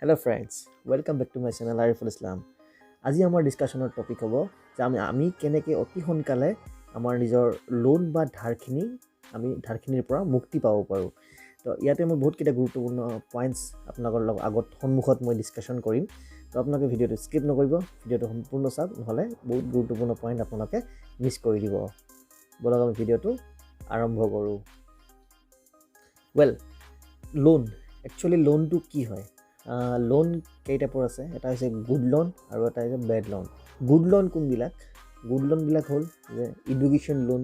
Hello friends, welcome back to my channel Ariful Islam. আজি আমাৰ ডিসকাশনৰ topic হ'ব যে আমি কেনেকৈ অতি সোনকালে আমাৰ নিজৰ লোন বা ধাৰখিনিৰ পৰা মুক্তি পাব পাৰো। তো ইয়াতে মই বহুত কিটা গুৰুত্বপূৰ্ণ পইণ্টছ আপোনালোকৰ আগত সন্মুখত মই ডিসকাশন কৰিম। তো আপোনালোকে ভিডিঅটো স্কিপ নকৰিব, ভিডিঅটো সম্পূৰ্ণ চাওক, নহলে বহুত গুৰুত্বপূৰ্ণ পইণ্ট আপোনালোকে মিছ কৰি দিব। বলক আমি ভিডিঅটো আৰম্ভ কৰো। লোন একচুয়ালি লোনটো কি হয়? লোন কেইটা পৰ আছে, এটা হৈছে গুড লোন আৰু এটা হৈছে বেড লোন। গুড লোন কোনবিলাক? গুড লোনবিলাক হ'ল যে এডুকেশ্যন লোন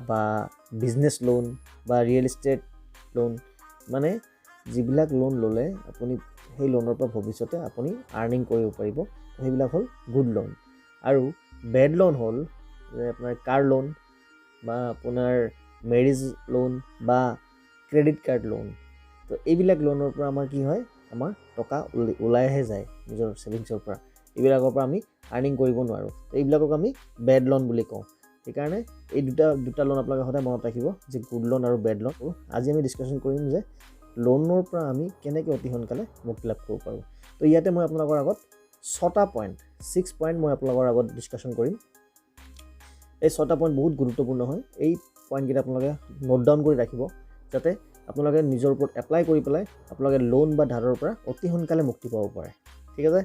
বা বিজনেছ লোন বা ৰিয়েল এষ্টেট লোন, মানে যিবিলাক লোন ল'লে আপুনি সেই লোনৰ পৰা ভৱিষ্যতে আপুনি আৰ্নিং কৰিব পাৰিব, সেইবিলাক হ'ল গুড লোন। আৰু বেড লোন হ'ল যে আপোনাৰ কাৰ লোন বা আপোনাৰ মেৰিজ লোন বা ক্ৰেডিট কাৰ্ড লোন। তো এইবিলাক লোনৰ পৰা আমাৰ কি হয়, আমাৰ টকা ওলাইহে যায় নিজৰ সেভিংসৰ পৰা, এইবিলাকৰ পৰা আমি আৰ্নিং কৰিব নোৱাৰোঁ। তো এইবিলাকক আমি বেড লোন বুলি কওঁ। সেইকাৰণে এই দুটা লোন আপোনালোকে সদায় মনত ৰাখিব যে গুড লোন আৰু বেড লোন। আজি আমি ডিছকাশ্যন কৰিম যে লোনৰ পৰা আমি কেনেকৈ অতি সোনকালে মুক্তি লাভ কৰিব পাৰোঁ। তো ইয়াতে মই আপোনালোকৰ আগত 6টা পইণ্ট মই আপোনালোকৰ আগত ডিছকাশ্যন কৰিম। এই 6টা পইণ্ট বহুত গুৰুত্বপূৰ্ণ হয়। এই পইণ্টকেইটা আপোনালোকে নোট ডাউন কৰি ৰাখিব, যাতে আপোনালোকে নিজৰ ওপৰত এপ্লাই কৰি পেলাই আপোনালোকে লোন বা ধাৰৰ পৰা অতি সোনকালে মুক্তি পাব পাৰে। ঠিক আছে,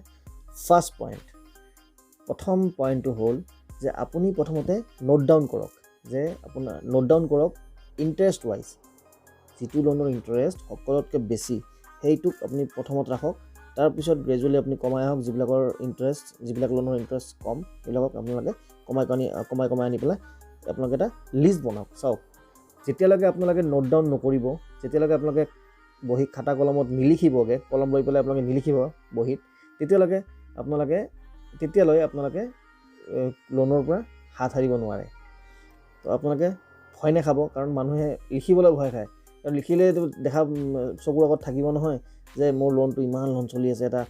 ফাৰ্ষ্ট পইণ্ট, প্ৰথম পইণ্টটো হ'ল যে আপুনি প্ৰথমতে নোট ডাউন কৰক ইণ্টাৰেষ্ট ৱাইজ, যিটো লোনৰ ইণ্টাৰেষ্ট সকলোতকৈ বেছি সেইটোক আপুনি প্ৰথমত ৰাখক। তাৰপিছত গ্ৰেজুৱেলি আপুনি কমাই আহক, যিবিলাক লোনৰ ইণ্টাৰেষ্ট কম সেইবিলাকক আপোনালোকে কমাই আনি পেলাই আপোনালোকে এটা লিষ্ট বনাওক। চাওক, যেতিয়ালৈকে আপোনালোকে নোট ডাউন নকৰিব, যেতিয়ালৈকে আপোনালোকে বহী খাতা কলমত নিলিখিবগৈ, কলম লৈ পেলাই আপোনালোকে নিলিখিব বহীত, তেতিয়ালৈ আপোনালোকে লোনৰ পৰা হাত সাৰিব নোৱাৰে। তো আপোনালোকে ভয় নাখাব, কাৰণ মানুহে লিখিবলৈ ভয় খায়। কাৰণ লিখিলে চকুৰ আগত থাকিব নহয় যে মোৰ লোনটো ইমান লোন চলি আছে, এটা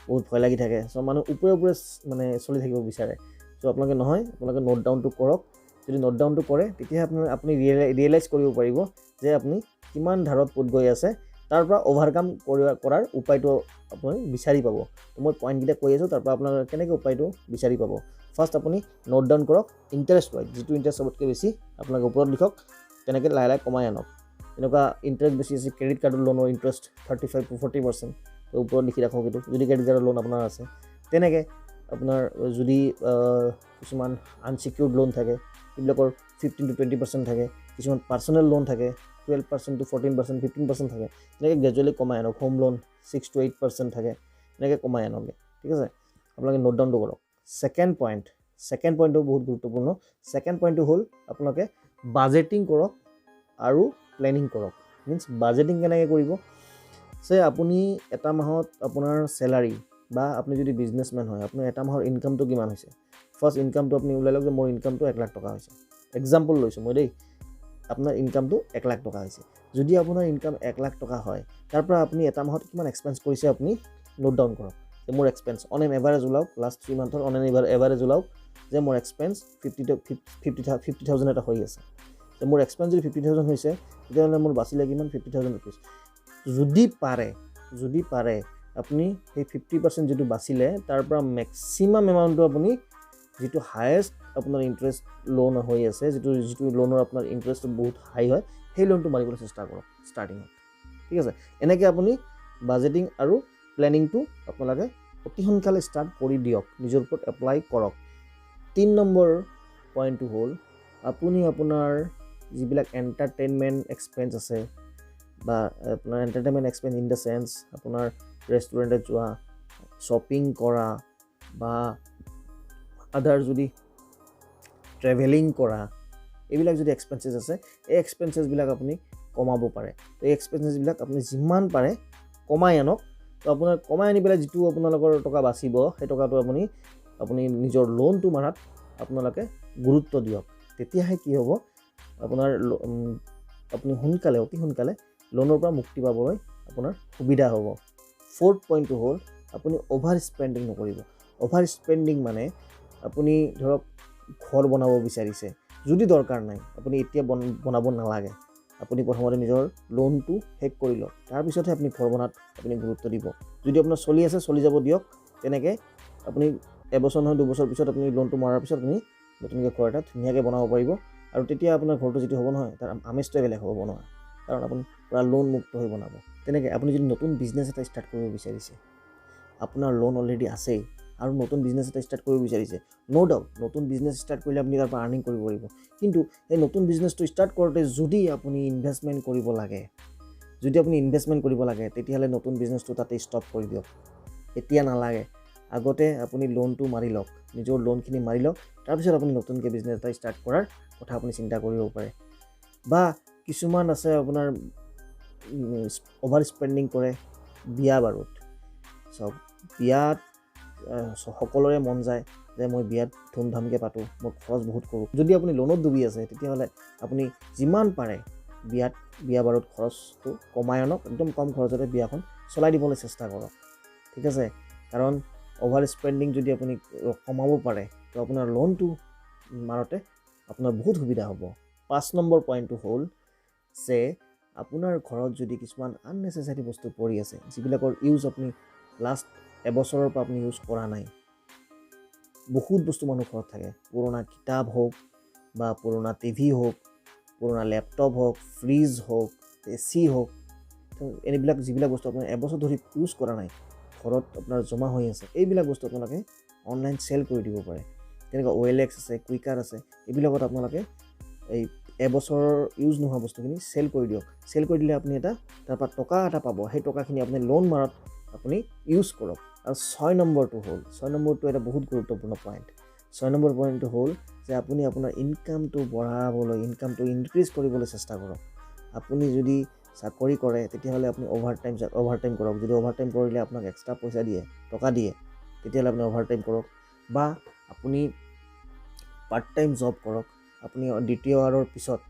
বহুত ভয় লাগি থাকে। চ' মানুহ ওপৰে মানে চলি থাকিব বিচাৰে। চ' আপোনালোকে নোট ডাউনটো কৰক। যদি নোট ডাউনটো কৰে, তেতিয়াহে আপুনি ৰিয়েলাইজ কৰিব পাৰিব যে আপুনি কিমান ধাৰত পোত গৈ আছে, তাৰ পৰা অভাৰকাম কৰাৰ উপায়টো আপুনি বিচাৰি পাব। তো মই পইণ্টকেইটা কৈ আছোঁ, তাৰ পৰা আপোনালোকে কেনেকৈ উপায়টো বিচাৰি পাব। ফাৰ্ষ্ট আপুনি নোট ডাউন কৰক ইণ্টাৰেষ্ট ৱাইজ, যিটো ইণ্টাৰেষ্ট চবতকৈ বেছি আপোনালোকে ওপৰত লিখক, তেনেকৈ লাহে লাহে কমাই আনক। এনেকুৱা ইণ্টাৰেষ্ট বেছি আছে, ক্ৰেডিট কাৰ্ডৰ লোনৰ ইণ্টাৰেষ্ট 35 to 40%, তো ওপৰত লিখি ৰাখক এইটো, যদি ক্ৰেডিট কাৰ্ডৰ লোন আপোনাৰ আছে। তেনেকৈ আপোনাৰ যদি কিছুমান আনচিকিউৰ্ড লোন থাকে, সেইবিলাকৰ 15 to 20% থাকে। কিছুমান পাৰ্চনেল লোন থাকে 12% to 14%, 15% থাকে। এনেকৈ গ্ৰেজুৱেলি কমাই আনক। হোম লোন 6 to 8% থাকে, এনেকৈ কমাই আনকগৈ। ঠিক আছে, আপোনালোকে নোট ডাউনটো কৰক। ছেকেণ্ড পইণ্টটো বহুত গুৰুত্বপূৰ্ণ। ছেকেণ্ড পইণ্টটো হ'ল আপোনালোকে বাজেটিং কৰক আৰু প্লেনিং কৰক। বাজেটিং কেনেকৈ কৰিব? আপুনি এটা মাহত আপোনাৰ চেলাৰী, বা আপুনি যদি বিজনেছমেন হয়, আপোনাৰ এটা মাহৰ ইনকামটো কিমান হৈছে, ফাৰ্ষ্ট ইনকামটো আপুনি ওলাই লওক যে মোৰ ইনকামটো 1 লাখ টকা হৈছে। এক্সাম্পল লৈছোঁ মই দেই, আপোনাৰ ইনকামটো 1 লাখ টকা হৈছে। যদি আপোনাৰ ইনকাম 1 লাখ টকা হয়, তাৰ পৰা আপুনি এটা মাহত কিমান এক্সপেন্স কৰিছে আপুনি নোট ডাউন কৰক। যে মোৰ এক্সপেন্স অন এন এভাৰেজ ওলাওক, লাষ্ট 3 মান্থৰ অন এন এভাৰেজ ওলাওক যে মোৰ এক্সপেন্স 50,000 এটা হৈ আছে। যে মোৰ এক্সপেন্স যদি 50,000 হৈছে, তেতিয়াহ'লে মোৰ বাচিলে কিমান? 50,000 ৰুপিজ। যদি পাৰে আপুনি সেই 50% যিটো বাচিলে, তাৰ পৰা মেক্সিমাম এমাউণ্টটো আপুনি, যিটো হায়েষ্ট আপোনাৰ ইণ্টাৰেষ্ট লোন হৈ আছে, যিটো লোনৰ আপোনাৰ ইণ্টাৰেষ্টটো বহুত হাই হয়, সেই লোনটো মাৰিবলৈ চেষ্টা কৰক ষ্টাৰ্টিঙত। ঠিক আছে, এনেকৈ আপুনি বাজেটিং আৰু প্লেনিংটো আপোনালোকে অতি সোনকালে ষ্টাৰ্ট কৰি দিয়ক, নিজৰ ওপৰত এপ্লাই কৰক। 3 নম্বৰ পইণ্টটো হ'ল আপুনি আপোনাৰ যিবিলাক এণ্টাৰটেইনমেণ্ট এক্সপেন্স আছে, বা আপোনাৰ entertainment expense in the sense আপোনাৰ ৰেষ্টুৰেণ্টত যোৱা, শ্বপিং কৰা, বা আদাৰ যদি ট্ৰেভেলিং কৰা, এইবিলাক যদি এক্সপেন্সেছ আছে, এই এক্সপেন্সেছবিলাক আপুনি কমাব পাৰে। তো এই এক্সপেন্সেছবিলাক আপুনি যিমান পাৰে কমাই আনক। তো আপোনাৰ কমাই আনি পেলাই যিটো আপোনালোকৰ টকা বাচিব, সেই টকাটো আপুনি নিজৰ লোনটো মাৰাত আপোনালোকে গুৰুত্ব দিয়ক। তেতিয়াহে কি হ'ব, আপুনি অতি সোনকালে লোনৰ পৰা মুক্তি পাবলৈ আপোনাৰ সুবিধা হ'ব। 4th পইণ্টটো হ'ল আপুনি অভাৰ স্পেণ্ডিং নকৰিব। অভাৰ স্পেণ্ডিং মানে আপুনি ধৰক ঘৰ বনাব বিচাৰিছে, যদি দৰকাৰ নাই আপুনি এতিয়া বনাব নালাগে। আপুনি প্ৰথমতে নিজৰ লোনটো শেষ কৰি লওক, তাৰপিছতহে আপুনি ঘৰ বনাত আপুনি গুৰুত্ব দিব। যদি আপোনাৰ চলি আছে চলি যাব দিয়ক, তেনেকৈ আপুনি এবছৰ নহয় 2 বছৰ পিছত আপুনি লোনটো মৰাৰ পিছত আপুনি নতুনকৈ ঘৰ এটা ধুনীয়াকৈ বনাব পাৰিব। আৰু তেতিয়া আপোনাৰ ঘৰটো যিটো হ'ব নহয় তাৰ আমেজটোৱে বেলেগ হ'ব বনোৱা, কাৰণ আপুনি পূৰা লোন মুক্ত হৈ বনাব। তেনেকৈ আপুনি যদি নতুন বিজনেছ এটা ষ্টাৰ্ট কৰিব বিচাৰিছে, আপোনাৰ লোন অলৰেডি আছেই আৰু নতুন বিজনেছ এটা ষ্টাৰ্ট কৰিব বিচাৰিছে, ন' ডাউট নতুন বিজনেছ ষ্টাৰ্ট কৰিলে আপুনি তাৰ পৰা আৰ্নিং কৰিব পাৰিব। কিন্তু এই নতুন বিজনেছটো ষ্টাৰ্ট কৰোঁতে যদি আপুনি ইনভেষ্টমেণ্ট কৰিব লাগে, তেতিয়াহ'লে নতুন বিজনেছটো তাতে ষ্টপ কৰি দিয়ক। এতিয়া নালাগে, আগতে আপুনি লোনটো মাৰি লওক, নিজৰ লোনখিনি মাৰি লওক, তাৰপিছত আপুনি নতুনকৈ বিজনেছ এটা ষ্টাৰ্ট কৰাৰ কথা আপুনি চিন্তা কৰিব পাৰে। বা কিছুমান আছে আপোনাৰ অভাৰ স্পেণ্ডিং কৰে বিয়া বাৰুত। চাওক, বিয়াত সকলোৰে মন যায় যে মই বিয়াত ধুমধামকৈ পাতোঁ, মই খৰচ বহুত কৰোঁ। যদি আপুনি লোনত ডুবি আছে, তেতিয়াহ'লে আপুনি যিমান পাৰে বিয়া বাৰুত খৰচটো কমাই আনক, একদম কম খৰচতে বিয়াখন চলাই দিবলৈ চেষ্টা কৰক, ঠিক আছে। কাৰণ অভাৰ স্পেণ্ডিং যদি আপুনি কমাব পাৰে, তো আপোনাৰ লোনটো মাৰোঁতে আপোনাৰ বহুত সুবিধা হ'ব। 5 নম্বৰ পইণ্টটো হ'ল যে আপোনাৰ ঘৰত যদি কিছুমান আননেচেচাৰী বস্তু পৰি আছে, যিবিলাকৰ ইউজ আপুনি লাষ্ট এবছৰৰ পৰা আপুনি ইউজ কৰা নাই। বহুত বস্তু মানুহ ঘৰত থাকে, পুৰণা কিতাপ হওক বা পুৰণা টিভি হওক, পুৰণা লেপটপ হওক, ফ্ৰিজ হওক, AC হওক, তো এনেবিলাক যিবিলাক বস্তু আপোনাৰ এবছৰ ধৰি ইউজ কৰা নাই, ঘৰত আপোনাৰ জমা হৈ আছে, এইবিলাক বস্তু আপোনালোকে অনলাইন চেল কৰি দিব পাৰে। তেনেকুৱা OLX আছে, কুইকাৰ আছে, এইবিলাকত আপোনালোকে এই এবছৰৰ ইউজ নোহোৱা বস্তুখিনি চেল কৰি দিয়ক। চেল কৰি দিলে আপুনি তাৰপৰা টকা এটা পাব, সেই টকাখিনি আপুনি লোন মাৰত আপুনি ইউজ কৰক। আৰু 6 নম্বৰটো এটা বহুত গুৰুত্বপূৰ্ণ পইণ্ট। 6 নম্বৰ পইণ্টটো হ'ল যে আপুনি আপোনাৰ ইনকামটো বঢ়াবলৈ, ইনকামটো ইনক্ৰিজ কৰিবলৈ চেষ্টা কৰক। আপুনি যদি চাকৰি কৰে, তেতিয়াহ'লে আপুনি অভাৰটাইম কৰক। যদি অভাৰটাইম কৰিলে আপোনাক এক্সট্ৰা পইচা দিয়ে, টকা দিয়ে, তেতিয়াহ'লে আপুনি অভাৰটাইম কৰক। বা আপুনি পাৰ্ট টাইম জব কৰক। আপুনি দ্বিতীয় আৱাৰৰ পিছত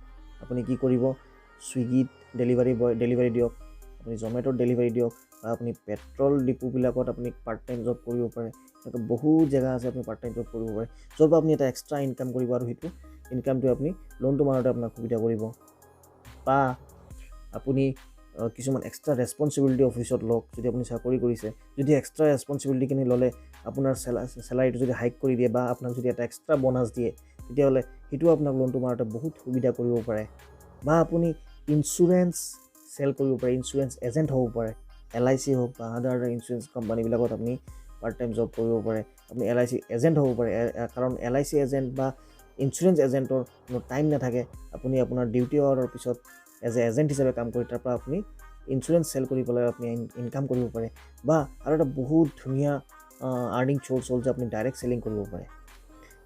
আপুনি কি কৰিব, ছুইগিত ডেলিভাৰী দিয়ক, আপুনি জমেট'ত ডেলিভাৰী দিয়ক, বা আপুনি পেট্ৰল ডিপুবিলাকত আপুনি পাৰ্ট টাইম জব কৰিব পাৰে। এনেকৈ বহুত জেগা আছে আপুনি পাৰ্ট টাইম জব কৰিব পাৰে, য'ৰ পৰা আপুনি এটা এক্সট্ৰা ইনকাম কৰিব, আৰু সেইটো ইনকামটোৱে আপুনি লোনটো মাৰোঁতে আপোনাক সুবিধা কৰিব। বা আপুনি কিছুমান এক্সট্ৰা ৰেছপনচিবিলিটি অফিচত লওক, যদি আপুনি চাকৰি কৰিছে, যদি এক্সট্ৰা ৰেছপনচিবিলিটিখিনি ল'লে আপোনাৰ চেলাৰীটো যদি হাইক কৰি দিয়ে বা আপোনাক যদি এটা এক্সট্ৰা বোনাছ দিয়ে, তেতিয়াহ'লে সেইটোও আপোনাক লোনটো মাৰোঁতে বহুত সুবিধা কৰিব পাৰে। বা আপুনি ইঞ্চুৰেঞ্চ চেল কৰিব পাৰে, ইঞ্চুৰেঞ্চ এজেণ্ট হ'ব পাৰে, LIC হওক বা আদাৰ ইঞ্চুৰেঞ্চ কোম্পানীবিলাকত আপুনি পাৰ্ট টাইম জব কৰিব পাৰে। আপুনি LIC এজেণ্ট হ'ব পাৰে, কাৰণ LIC এজেণ্ট বা ইঞ্চুৰেঞ্চ এজেণ্টৰ কোনো টাইম নাথাকে। আপুনি আপোনাৰ ডিউটি আৱাৰৰ পিছত এজেণ্ট হিচাপে কাম কৰি তাৰ পৰা আপুনি ইঞ্চুৰেঞ্চ চেল কৰি পেলাই আপুনি ইনকাম কৰিব পাৰে। বা আৰু এটা বহুত ধুনীয়া আৰ্নিং চ'ৰ্চ হ'ল যে আপুনি ডাইৰেক্ট চেলিং কৰিব পাৰে।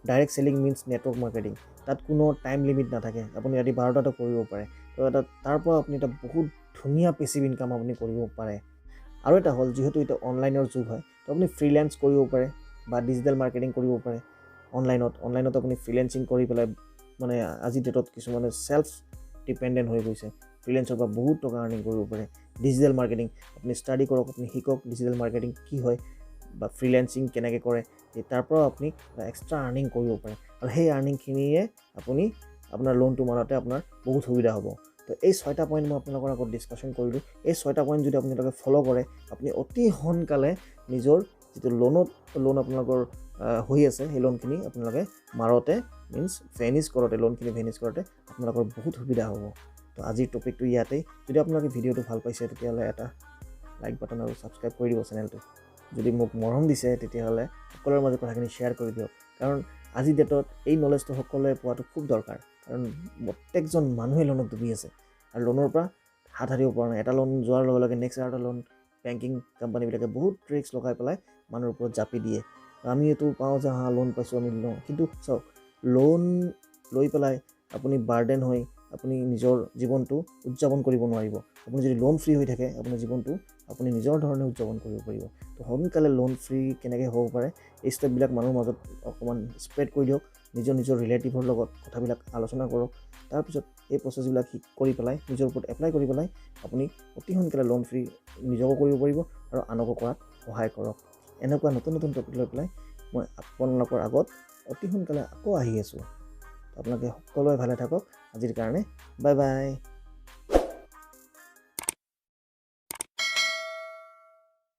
Direct selling means network marketing. তাত কোনো টাইম লিমিট নাথাকে, আপুনি ৰাতি 12টাতো কৰিব পাৰে। তো তাৰ পৰা আপুনি এটা বহুত ধুনীয়া পেছিভ ইনকাম আপুনি কৰিব পাৰে। আৰু এটা হ'ল, যিহেতু এতিয়া অনলাইনৰ যুগ হয়, তো আপুনি ফ্ৰীলেন্স কৰিব পাৰে বা ডিজিটেল মাৰ্কেটিং কৰিব পাৰে অনলাইনত আপুনি ফ্ৰীলেন্সিং কৰি পেলাই, মানে আজিৰ ডেটত কিছুমানে চেল্ফ ডিপেণ্ডেণ্ট হৈ গৈছে, ফ্ৰীলেন্সৰ পৰা বহুত টকা আৰ্নিং কৰিব পাৰে। ডিজিটেল মাৰ্কেটিং আপুনি ষ্টাডি কৰক, আপুনি শিকক ডিজিটেল মাৰ্কেটিং কি হয় বা ফ্ৰীলেন্সিং কেনেকৈ কৰে, তাৰ পৰাও আপুনি এক্সট্ৰা আৰ্নিং কৰিব পাৰে। আৰু সেই আৰ্নিংখিনিয়ে আপুনি আপোনাৰ লোনটো মাৰোঁতে আপোনাৰ বহুত সুবিধা হ'ব। তো এই 6টা পইণ্ট মই আপোনালোকৰ আগত ডিছকাশ্যন কৰিলোঁ। এই 6টা পইণ্ট যদি আপোনালোকে ফ'ল' কৰে, আপুনি অতি সোনকালে নিজৰ যিটো লোন আপোনালোকৰ হৈ আছে, সেই লোনখিনি আপোনালোকে মাৰোঁতে লোনখিনি ভেনিছ কৰোঁতে আপোনালোকৰ বহুত সুবিধা হ'ব। তো আজিৰ টপিকটো ইয়াতেই। যদি আপোনালোকে ভিডিঅ'টো ভাল পাইছে, তেতিয়াহ'লে এটা লাইক বাটন আৰু ছাবস্ক্ৰাইব কৰি দিব চেনেলটো। যদি মোক মৰম দিছে, তেতিয়াহ'লে সকলোৰে মাজত কথাখিনি শ্বেয়াৰ কৰি দিয়ক, কাৰণ আজিৰ ডেটত এই নলেজটো সকলোৱে পোৱাটো খুব দৰকাৰ। কাৰণ প্ৰত্যেকজন মানুহে লোনত ডুবি আছে আৰু লোনৰ পৰা হাত সাৰিব পৰা নাই। এটা লোন যোৱাৰ লগে লগে নেক্সট এটা লোন বেংকিং কোম্পানীবিলাকে বহুত ট্ৰিক্স লগাই পেলাই মানুহৰ ওপৰত জাপি দিয়ে। আমি এইটো পাওঁ যে লোন পাইছোঁ, আমি লওঁ, কিন্তু চাওক, লোন লৈ পেলাই আপুনি বাৰ্ডেন হৈ আপুনি নিজৰ জীৱনটো উদযাপন কৰিব নোৱাৰিব। আপুনি যদি লোন ফ্ৰী হৈ থাকে, আপোনাৰ জীৱনটো আপুনি নিজৰ ধৰণে উদযাপন কৰিব পাৰিব। তো সোনকালে লোন ফ্ৰী কেনেকৈ হ'ব পাৰে, এই ষ্টেপবিলাক মানুহৰ মাজত অকণমান স্প্ৰেড কৰি দিয়ক। নিজৰ ৰিলেটিভৰ লগত কথাবিলাক আলোচনা কৰক। তাৰপিছত এই প্ৰচেছবিলাক কৰি পেলাই নিজৰ ওপৰত এপ্লাই কৰি পেলাই আপুনি অতি সোনকালে লোন ফ্ৰী নিজকো কৰিব পাৰিব আৰু আনকো কৰাত সহায় কৰক। এনেকুৱা নতুন টপিক লৈ পেলাই মই আপোনালোকৰ আগত অতি সোনকালে আকৌ আহি আছোঁ। আপোনালোকে সকলোৱে ভালে থাকক। আজিৰ কাৰণে বাই বাই।